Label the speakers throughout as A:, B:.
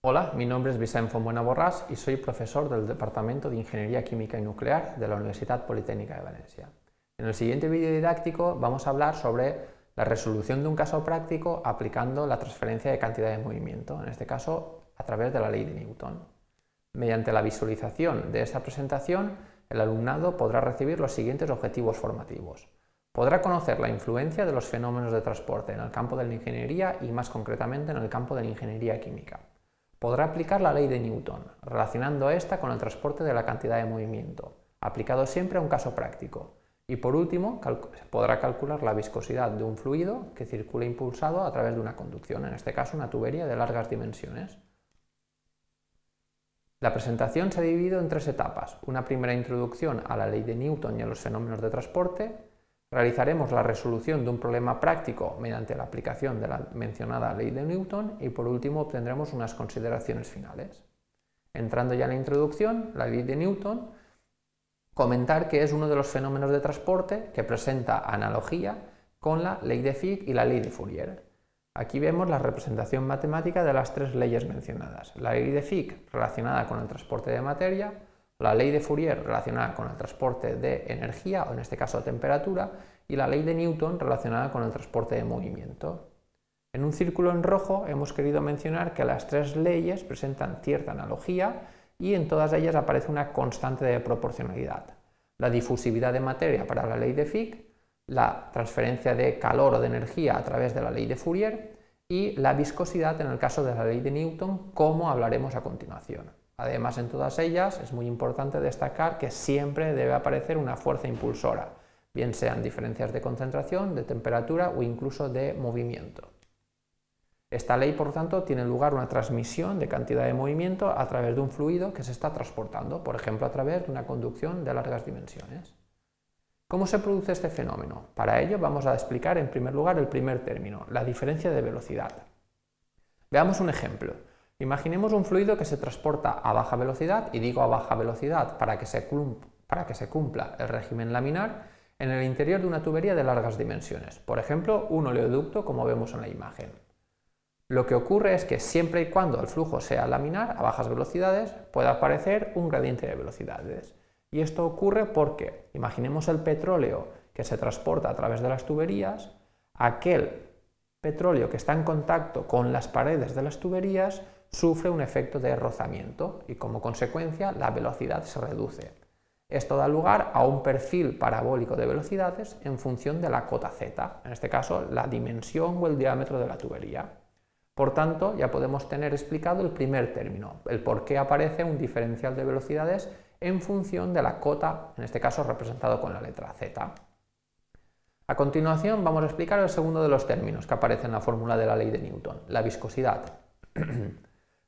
A: Hola, mi nombre es Vicent Fontbuena Borràs y soy profesor del Departamento de Ingeniería Química y Nuclear de la Universidad Politécnica de Valencia. En el siguiente vídeo didáctico vamos a hablar sobre la resolución de un caso práctico aplicando la transferencia de cantidad de movimiento, en este caso a través de la ley de Newton. Mediante la visualización de esta presentación, el alumnado podrá recibir los siguientes objetivos formativos. Podrá conocer la influencia de los fenómenos de transporte en el campo de la ingeniería y más concretamente en el campo de la ingeniería química. Podrá aplicar la ley de Newton, relacionando esta con el transporte de la cantidad de movimiento, aplicado siempre a un caso práctico. Y por último, podrá calcular la viscosidad de un fluido que circula impulsado a través de una conducción, en este caso una tubería de largas dimensiones. La presentación se ha dividido en tres etapas. Una primera introducción a la ley de Newton y a los fenómenos de transporte. Realizaremos la resolución de un problema práctico mediante la aplicación de la mencionada ley de Newton y por último obtendremos unas consideraciones finales. Entrando ya en la introducción, la ley de Newton, comentar que es uno de los fenómenos de transporte que presenta analogía con la ley de Fick y la ley de Fourier. Aquí vemos la representación matemática de las tres leyes mencionadas. La ley de Fick relacionada con el transporte de materia, la ley de Fourier relacionada con el transporte de energía, o en este caso temperatura, y la ley de Newton relacionada con el transporte de movimiento. En un círculo en rojo hemos querido mencionar que las tres leyes presentan cierta analogía y en todas ellas aparece una constante de proporcionalidad. La difusividad de materia para la ley de Fick, la transferencia de calor o de energía a través de la ley de Fourier y la viscosidad en el caso de la ley de Newton, como hablaremos a continuación. Además, en todas ellas es muy importante destacar que siempre debe aparecer una fuerza impulsora, bien sean diferencias de concentración, de temperatura o incluso de movimiento. Esta ley, por tanto, tiene lugar una transmisión de cantidad de movimiento a través de un fluido que se está transportando, por ejemplo, a través de una conducción de largas dimensiones. ¿Cómo se produce este fenómeno? Para ello vamos a explicar en primer lugar el primer término, la diferencia de velocidad. Veamos un ejemplo. Imaginemos un fluido que se transporta a baja velocidad, y digo a baja velocidad para que se cumpla el régimen laminar, en el interior de una tubería de largas dimensiones, por ejemplo, un oleoducto como vemos en la imagen. Lo que ocurre es que siempre y cuando el flujo sea laminar a bajas velocidades, puede aparecer un gradiente de velocidades. Y esto ocurre porque, imaginemos el petróleo que se transporta a través de las tuberías, aquel petróleo que está en contacto con las paredes de las tuberías sufre un efecto de rozamiento y como consecuencia la velocidad se reduce. Esto da lugar a un perfil parabólico de velocidades en función de la cota z, en este caso la dimensión o el diámetro de la tubería. Por tanto, ya podemos tener explicado el primer término, el por qué aparece un diferencial de velocidades en función de la cota, en este caso representado con la letra z. A continuación vamos a explicar el segundo de los términos que aparece en la fórmula de la ley de Newton, la viscosidad.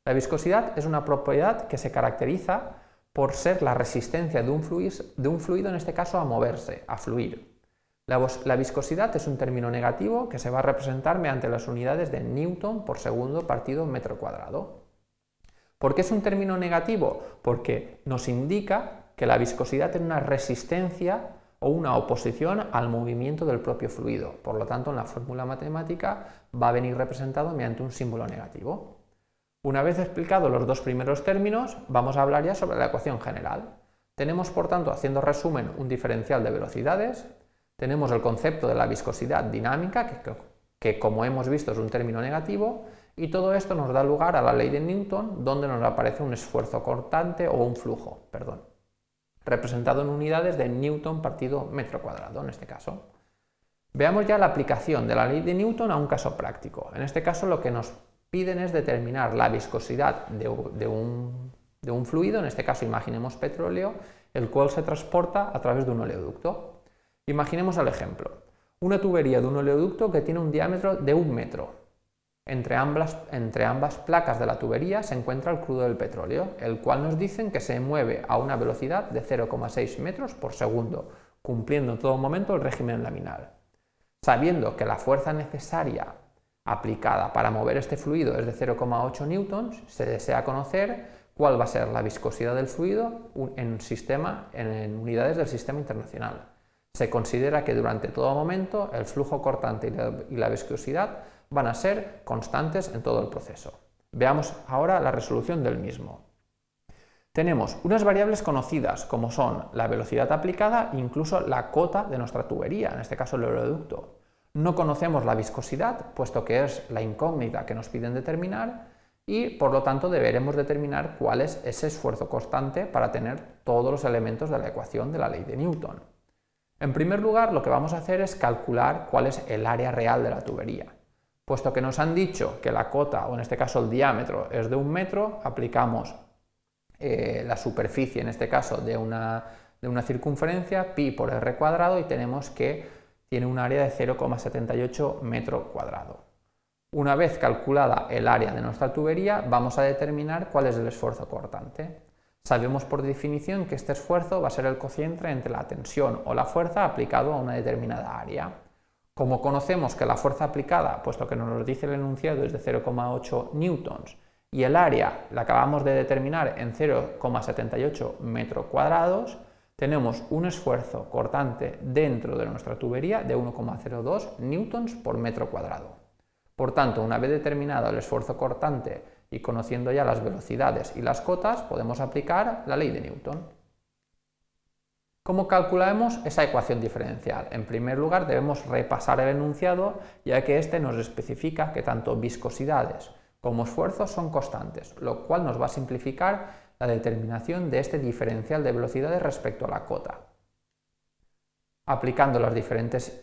A: La viscosidad es una propiedad que se caracteriza por ser la resistencia de un fluido, en este caso a moverse, a fluir. La viscosidad es un término negativo que se va a representar mediante las unidades de Newton por segundo partido metro cuadrado. ¿Por qué es un término negativo? Porque nos indica que la viscosidad tiene una resistencia o una oposición al movimiento del propio fluido. Por lo tanto, en la fórmula matemática va a venir representado mediante un símbolo negativo. Una vez explicados los dos primeros términos, vamos a hablar ya sobre la ecuación general. Tenemos, por tanto, haciendo resumen, un diferencial de velocidades, tenemos el concepto de la viscosidad dinámica, que como hemos visto es un término negativo, y todo esto nos da lugar a la ley de Newton, donde nos aparece un esfuerzo cortante o un flujo, representado en unidades de Newton partido metro cuadrado, en este caso. Veamos ya la aplicación de la ley de Newton a un caso práctico. En este caso lo que nos piden es determinar la viscosidad de un fluido, en este caso imaginemos petróleo, el cual se transporta a través de un oleoducto. Imaginemos el ejemplo, una tubería de un oleoducto que tiene un diámetro de 1 metro. Entre ambas placas de la tubería se encuentra el crudo del petróleo, el cual nos dicen que se mueve a una velocidad de 0,6 metros por segundo, cumpliendo en todo momento el régimen laminar. Sabiendo que la fuerza necesaria aplicada para mover este fluido es de 0,8 newtons, se desea conocer cuál va a ser la viscosidad del fluido en unidades del sistema internacional. Se considera que durante todo momento el flujo cortante y la viscosidad van a ser constantes en todo el proceso. Veamos ahora la resolución del mismo. Tenemos unas variables conocidas como son la velocidad aplicada e incluso la cota de nuestra tubería, en este caso el oleoducto. No conocemos la viscosidad, puesto que es la incógnita que nos piden determinar, y por lo tanto deberemos determinar cuál es ese esfuerzo constante para tener todos los elementos de la ecuación de la ley de Newton. En primer lugar, lo que vamos a hacer es calcular cuál es el área real de la tubería. Puesto que nos han dicho que la cota, o en este caso el diámetro, es de 1 metro, aplicamos la superficie, en este caso de una circunferencia, pi por r cuadrado, y tenemos que tiene un área de 0,78 metro cuadrado. Una vez calculada el área de nuestra tubería, vamos a determinar cuál es el esfuerzo cortante. Sabemos por definición que este esfuerzo va a ser el cociente entre la tensión o la fuerza aplicado a una determinada área. Como conocemos que la fuerza aplicada, puesto que nos lo dice el enunciado, es de 0,8 newtons, y el área la acabamos de determinar en 0,78 metros cuadrados, tenemos un esfuerzo cortante dentro de nuestra tubería de 1,02 newtons por metro cuadrado. Por tanto, una vez determinado el esfuerzo cortante y conociendo ya las velocidades y las cotas, podemos aplicar la ley de Newton. ¿Cómo calculamos esa ecuación diferencial? En primer lugar, debemos repasar el enunciado, ya que este nos especifica que tanto viscosidades como esfuerzos son constantes, lo cual nos va a simplificar la determinación de este diferencial de velocidades respecto a la cota. Aplicando las diferentes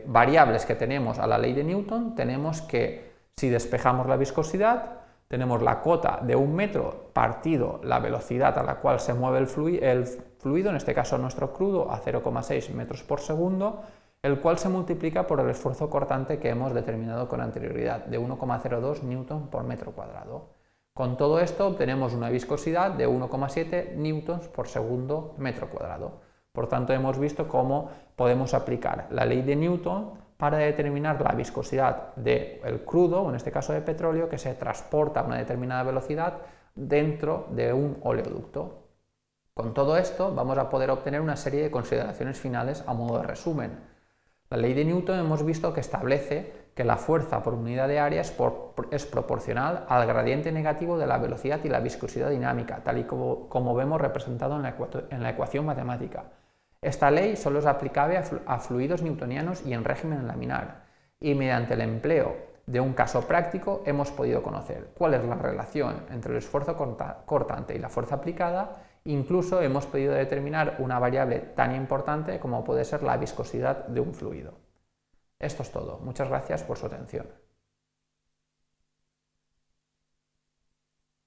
A: variables que tenemos a la ley de Newton, tenemos que si despejamos la viscosidad, tenemos la cota de 1 metro partido la velocidad a la cual se mueve el fluido, en este caso nuestro crudo, a 0,6 metros por segundo, el cual se multiplica por el esfuerzo cortante que hemos determinado con anterioridad, de 1,02 newton por metro cuadrado. Con todo esto obtenemos una viscosidad de 1,7 newtons por segundo metro cuadrado. Por tanto, hemos visto cómo podemos aplicar la ley de Newton para determinar la viscosidad del crudo, o en este caso de petróleo, que se transporta a una determinada velocidad dentro de un oleoducto. Con todo esto vamos a poder obtener una serie de consideraciones finales a modo de resumen. La ley de Newton hemos visto que establece que la fuerza por unidad de área es proporcional al gradiente negativo de la velocidad y la viscosidad dinámica, tal y como vemos representado en la ecuación matemática. Esta ley solo es aplicable a fluidos newtonianos y en régimen laminar, y mediante el empleo de un caso práctico hemos podido conocer cuál es la relación entre el esfuerzo cortante y la fuerza aplicada. Incluso hemos podido determinar una variable tan importante como puede ser la viscosidad de un fluido. Esto es todo. Muchas gracias por su atención.